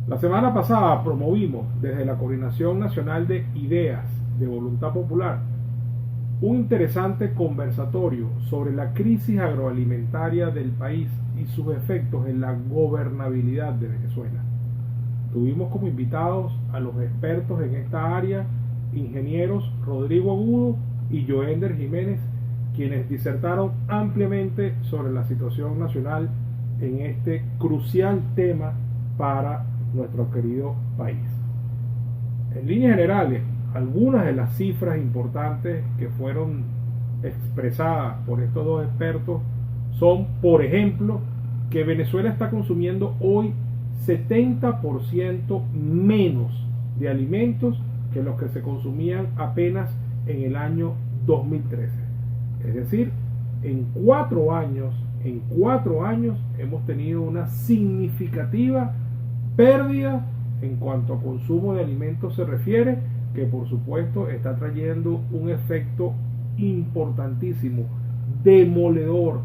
La semana pasada promovimos desde la Coordinación Nacional de Ideas de Voluntad Popular un interesante conversatorio sobre la crisis agroalimentaria del país y sus efectos en la gobernabilidad de Venezuela. Tuvimos como invitados a los expertos en esta área, ingenieros Rodrigo Agudo y Joender Jiménez, quienes disertaron ampliamente sobre la situación nacional en este crucial tema para nuestro querido país. En líneas generales, algunas de las cifras importantes que fueron expresadas por estos dos expertos son, por ejemplo, que Venezuela está consumiendo hoy 70% menos de alimentos que los que se consumían apenas en el año 2013. Es decir, en 4 años hemos tenido una significativa pérdida en cuanto a consumo de alimentos se refiere, que por supuesto está trayendo un efecto importantísimo, demoledor,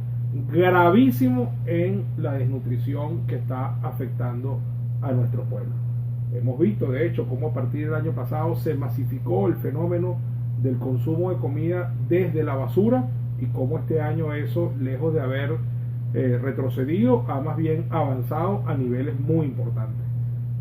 gravísimo en la desnutrición que está afectando a nuestro pueblo. Hemos visto de hecho cómo a partir del año pasado se masificó el fenómeno del consumo de comida desde la basura y cómo este año eso, lejos de haber retrocedido, ha más bien avanzado a niveles muy importantes.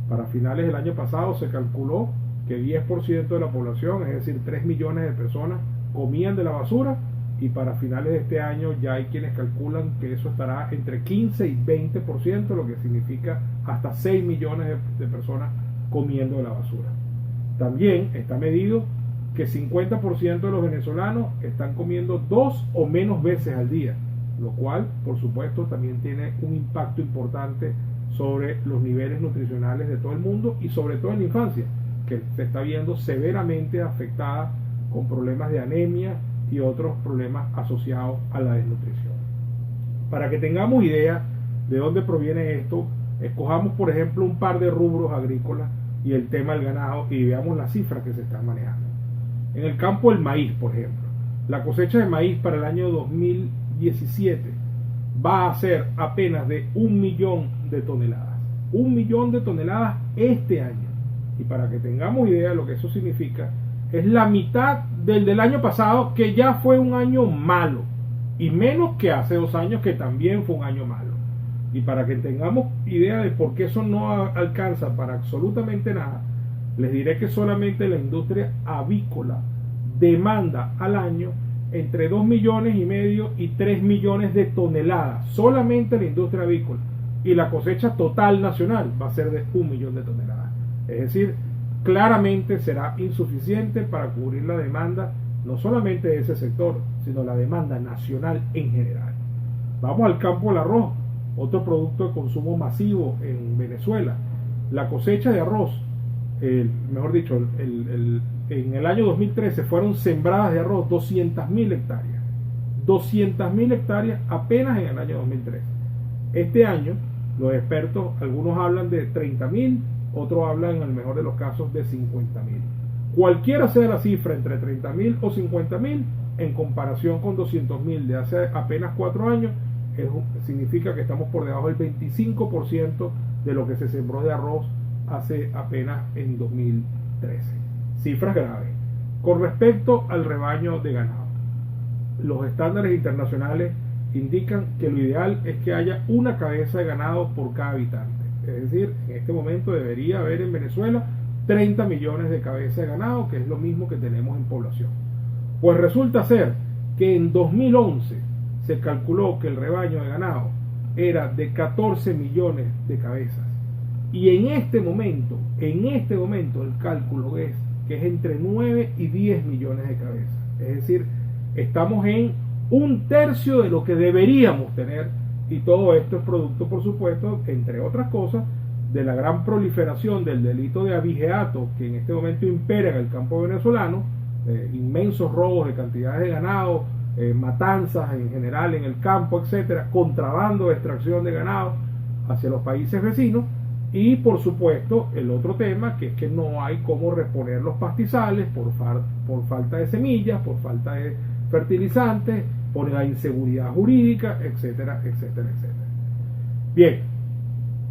Para finales del año pasado se calculó que 10% de la población, es decir, 3 millones de personas, comían de la basura, y para finales de este año ya hay quienes calculan que eso estará entre 15 y 20%, lo que significa hasta 6 millones de personas comiendo de la basura. También está medido que 50% de los venezolanos están comiendo 2 o menos veces al día, lo cual, por supuesto, también tiene un impacto importante sobre los niveles nutricionales de todo el mundo y sobre todo en la infancia, que se está viendo severamente afectada con problemas de anemia y otros problemas asociados a la desnutrición. Para que tengamos idea de dónde proviene esto, escojamos por ejemplo un par de rubros agrícolas y el tema del ganado y veamos las cifras que se están manejando. En el campo del maíz, por ejemplo, la cosecha de maíz para el año 2017 va a ser apenas de 1 millón de toneladas. 1 millón de toneladas este año. Y para que tengamos idea de lo que eso significa, es la mitad del año pasado, que ya fue un año malo, y menos que hace 2 años, que también fue un año malo. Y para que tengamos idea de por qué eso no alcanza para absolutamente nada, les diré que solamente la industria avícola demanda al año entre 2 millones y medio y 3 millones de toneladas, solamente la industria avícola, y la cosecha total nacional va a ser de 1 millón de toneladas. Es decir, claramente será insuficiente para cubrir la demanda, no solamente de ese sector, sino la demanda nacional en general. Vamos al campo del arroz, otro producto de consumo masivo en Venezuela. La cosecha de arroz, mejor dicho, en el año 2013 fueron sembradas de arroz 200.000 hectáreas. 200.000 hectáreas apenas en el año 2013. Este año, los expertos, algunos hablan de 30.000, otros hablan en el mejor de los casos de 50.000. Cualquiera sea la cifra, entre 30.000 o 50.000, en comparación con 200.000 de hace apenas 4 años, significa que estamos por debajo del 25% de lo que se sembró de arroz hace apenas en 2013. Cifras graves. Con respecto al rebaño de ganado, los estándares internacionales indican que lo ideal es que haya una cabeza de ganado por cada habitante. Es decir, en este momento debería haber en Venezuela 30 millones de cabezas de ganado, que es lo mismo que tenemos en población. Pues resulta ser que en 2011 se calculó que el rebaño de ganado era de 14 millones de cabezas. Y en este momento el cálculo es que es entre 9 y 10 millones de cabezas. Es decir, estamos en 1/3 de lo que deberíamos tener, y todo esto es producto, por supuesto, entre otras cosas, de la gran proliferación del delito de abigeato que en este momento impera en el campo venezolano, inmensos robos de cantidades de ganado, matanzas en general en el campo, etcétera, contrabando de extracción de ganado hacia los países vecinos, y por supuesto el otro tema, que es que no hay cómo reponer los pastizales por falta de semillas, por falta de fertilizantes, por la inseguridad jurídica, etcétera, etcétera, etcétera. Bien,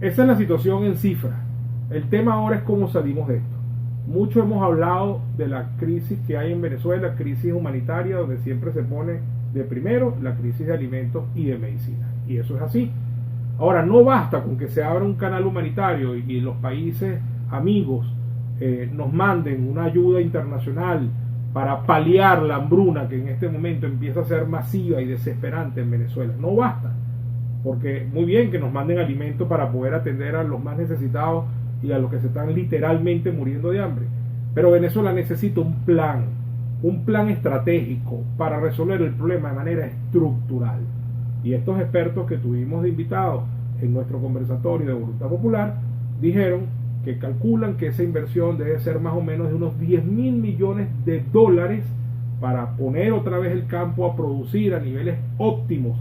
esa es la situación en cifras. El tema ahora es cómo salimos de esto. Mucho hemos hablado de la crisis que hay en Venezuela, crisis humanitaria, donde siempre se pone de primero la crisis de alimentos y de medicina. Y eso es así. Ahora, no basta con que se abra un canal humanitario y los países amigos nos manden una ayuda internacional para paliar la hambruna que en este momento empieza a ser masiva y desesperante en Venezuela. No basta, porque muy bien que nos manden alimentos para poder atender a los más necesitados y a los que se están literalmente muriendo de hambre, pero Venezuela necesita un plan estratégico para resolver el problema de manera estructural. Y estos expertos que tuvimos de invitados en nuestro conversatorio de Voluntad Popular dijeron que calculan que esa inversión debe ser más o menos de unos 10.000 millones de dólares para poner otra vez el campo a producir a niveles óptimos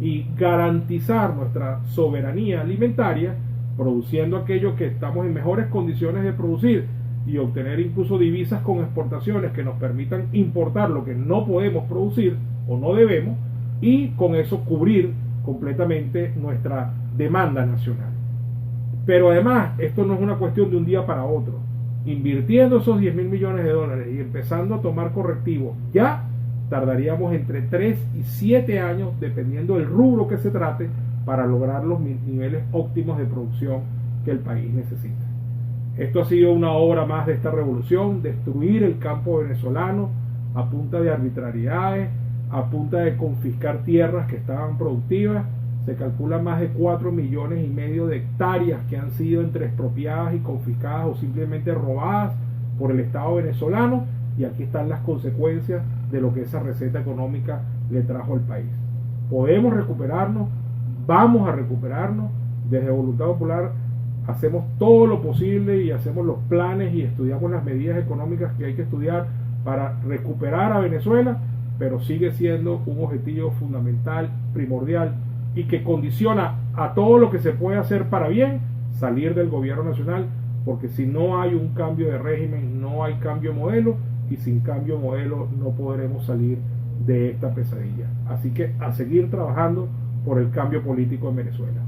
y garantizar nuestra soberanía alimentaria, produciendo aquello que estamos en mejores condiciones de producir y obtener incluso divisas con exportaciones que nos permitan importar lo que no podemos producir o no debemos, y con eso cubrir completamente nuestra demanda nacional. Pero además, esto no es una cuestión de un día para otro. Invirtiendo esos 10.000 millones de dólares y empezando a tomar correctivos, ya tardaríamos entre 3 y 7 años, dependiendo del rubro que se trate, para lograr los niveles óptimos de producción que el país necesita. Esto ha sido una obra más de esta revolución: destruir el campo venezolano a punta de arbitrariedades, a punta de confiscar tierras que estaban productivas. Se calcula más de 4,5 millones de hectáreas que han sido entre expropiadas y confiscadas o simplemente robadas por el Estado venezolano, y aquí están las consecuencias de lo que esa receta económica le trajo al país. Podemos recuperarnos, vamos a recuperarnos. Desde Voluntad Popular hacemos todo lo posible y hacemos los planes y estudiamos las medidas económicas que hay que estudiar para recuperar a Venezuela, pero sigue siendo un objetivo fundamental, primordial, y que condiciona a todo lo que se puede hacer para bien salir del gobierno nacional, porque si no hay un cambio de régimen, no hay cambio de modelo, y sin cambio de modelo no podremos salir de esta pesadilla. Así que a seguir trabajando por el cambio político en Venezuela.